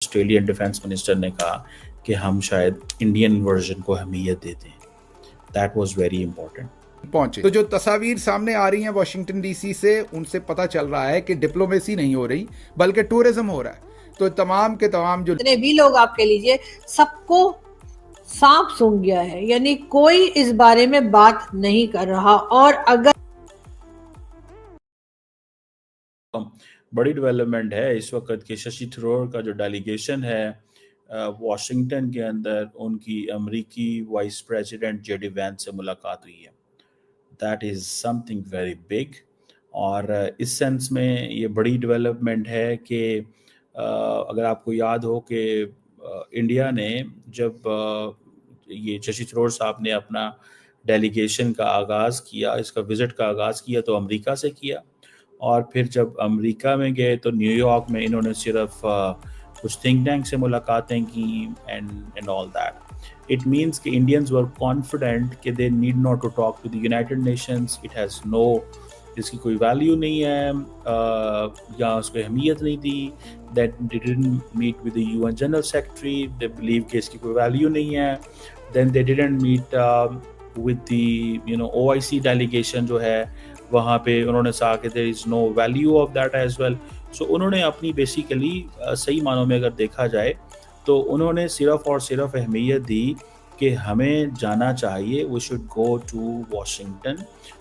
Australian defence minister نے کہا کہ ہم شاید انڈین ورژن کو اہمیت دیتے ہیں. That was very important. پہنچے تو جو تصاویر سامنے آ رہی ہیں واشنگٹن ڈی سی سے، ان سے پتہ چل رہا ہے کہ ڈپلومیسی نہیں ہو رہی بلکہ ٹورزم ہو رہا ہے. تو تمام کے تمام جو جتنے بھی لوگ آپ کے لیجئے سب کو سانپ سونگھ گیا ہے، یعنی کوئی اس بارے میں بات نہیں کر رہا. اور اگر بڑی ڈیولپمنٹ ہے اس وقت کہ ششی تھرور کا جو ڈیلیگیشن ہے واشنگٹن کے اندر، ان کی امریکی vice president J D Vance سے ملاقات ہوئی ہے. That is something very big. اور اس سینس میں یہ بڑی ڈیولپمنٹ ہے کہ اگر آپ کو یاد ہو کہ انڈیا نے جب یہ ششی تھرور صاحب نے اپنا ڈیلیگیشن کا آغاز کیا، اس کا وزٹ کا آغاز کیا تو امریکہ سے کیا، اور پھر جب امریکہ میں گئے تو نیو یارک میں انہوں نے صرف کچھ تھنک ٹینک سے ملاقاتیں کی and all that. It means کہ Indians were confident کہ they need not to talk to the United Nations. It has no، اس کی کوئی ویلیو نہیں ہے یا اس کو اہمیت نہیں دی. That they didn't meet with the UN General Secretary. They believe کہ اس کی کوئی ویلیو نہیں ہے. Then they didn't meet with the OIC delegation جو ہے وہاں پہ انہوں نے کہا کہ there is no value of that as well. So انہوں نے اپنی بیسیکلی صحیح معنوں میں اگر دیکھا جائے تو انہوں نے صرف اور صرف اہمیت دی کہ ہمیں جانا چاہیے، we should go to Washington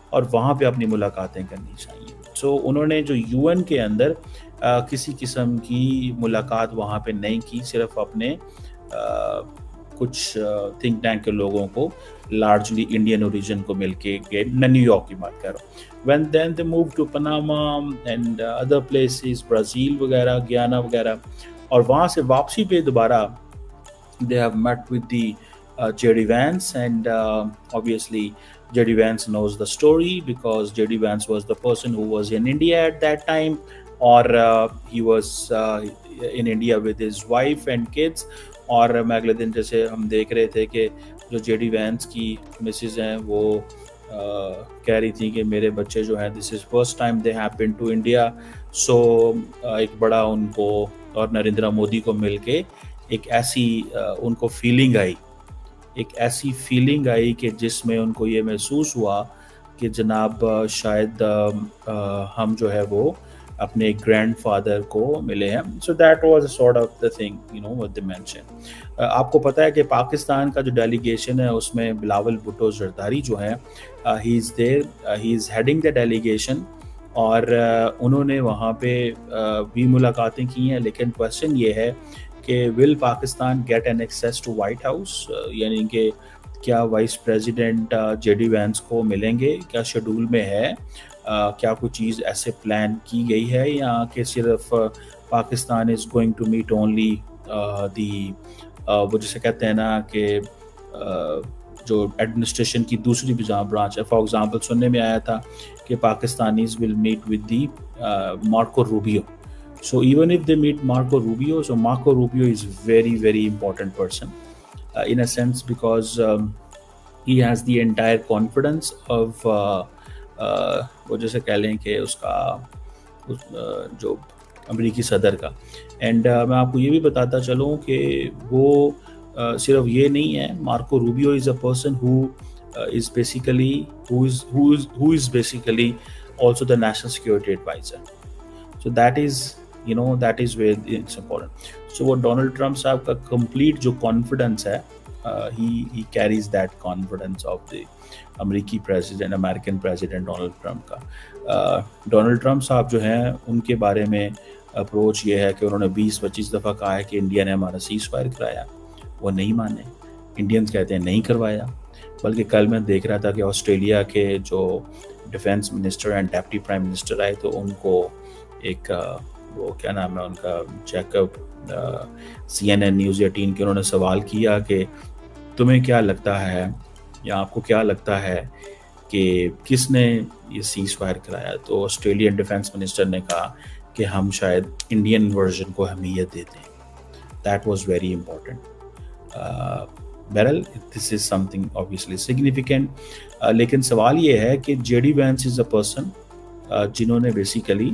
اور وہاں پہ اپنی ملاقاتیں کرنی چاہیے. سو انہوں نے جو یو این کے اندر کسی قسم کی ملاقات وہاں پہ نہیں کی، صرف اپنے کچھ تھنک ٹینک کے لوگوں کو لارجلی انڈین اوریجن کو مل کے گئے. میں نیو یارک کی بات کر رہا ہوں. When then they move to Panama and other places, Brazil وغیرہ، گیانا وغیرہ، اور وہاں سے واپسی پہ دوبارہ they have met with the J.D. Vance and obviously J.D. Vance knows the story because J.D. Vance was the person who was in India at that time, or he was in India with his wife and kids. اور میں اگلے دن جیسے ہم دیکھ رہے تھے کہ جو جے ڈی وینس کی مسز ہیں وہ کہہ رہی تھیں کہ میرے بچے جو ہیں this is first time they have been to India. So ایک بڑا ان کو اور نریندر مودی کو مل کے ایک ایسی ان کو فیلنگ آئی کہ جس میں ان کو یہ محسوس ہوا کہ جناب شاید ہم جو ہے وہ اپنے گرینڈ فادر کو ملے ہیں. So that was a sort of the thing what they mentioned. آپ کو پتہ ہے کہ پاکستان کا جو ڈیلیگیشن ہے اس میں بلاول بھٹو زرداری جو ہیں he is there, he is heading the delegation, اور انہوں نے وہاں پہ بھی ملاقاتیں کی ہیں. لیکن کویسچن یہ ہے کہ will Pakistan get an access to White House, یعنی کہ کیا vice president J D Vance کو ملیں گے؟ کیا شیڈول میں ہے؟ کیا کوئی چیز ایسے پلان کی گئی ہے یا کہ صرف Pakistan is going to meet only the وہ جسے کہتے ہیں نا کہ جو ایڈمنسٹریشن کی دوسری برانچ ہے. فار ایگزامپل سننے میں آیا تھا کہ Pakistanis will meet with the Marco Rubio. So even if they meet Marco Rubio, so Marco Rubio is very, very important person in a sense because he has the entire confidence of وہ جیسے کہہ لیں کہ اس کا جو امریکی صدر کا. اینڈ میں آپ کو یہ بھی بتاتا چلوں کہ وہ صرف یہ نہیں ہے. Marco Rubio is a person who is basically also the national security advisor. So that is where it's important. So وہ ڈونلڈ ٹرمپ صاحب کا complete جو confidence ہے he carries that confidence of the امریکی president, American president Donald Trump کا. Donald Trump صاحب جو ہیں ان کے بارے میں اپروچ یہ ہے کہ انہوں نے 20-25 دفعہ کہا ہے کہ انڈیا نے ہمارا سیز فائر کرایا، وہ نہیں مانے. انڈینز کہتے ہیں نہیں کروایا. بلکہ کل میں دیکھ رہا تھا کہ آسٹریلیا کے جو defence minister and deputy prime minister آئے تو ان کو ایک وہ کیا نام ہے ان کا، جیکب، CNN نیوز 18 کے انہوں نے سوال کیا کہ تمہیں کیا لگتا ہے یا آپ کو کیا لگتا ہے کہ کس نے یہ سیز فائر کرایا؟ تو آسٹریلین ڈیفینس منسٹر نے کہا کہ ہم شاید انڈین ورژن کو اہمیت دیتے ہیں. That was very important. بہرحال this is something obviously significant. لیکن سوال یہ ہے کہ J D Vance is a person جنہوں نے بیسیکلی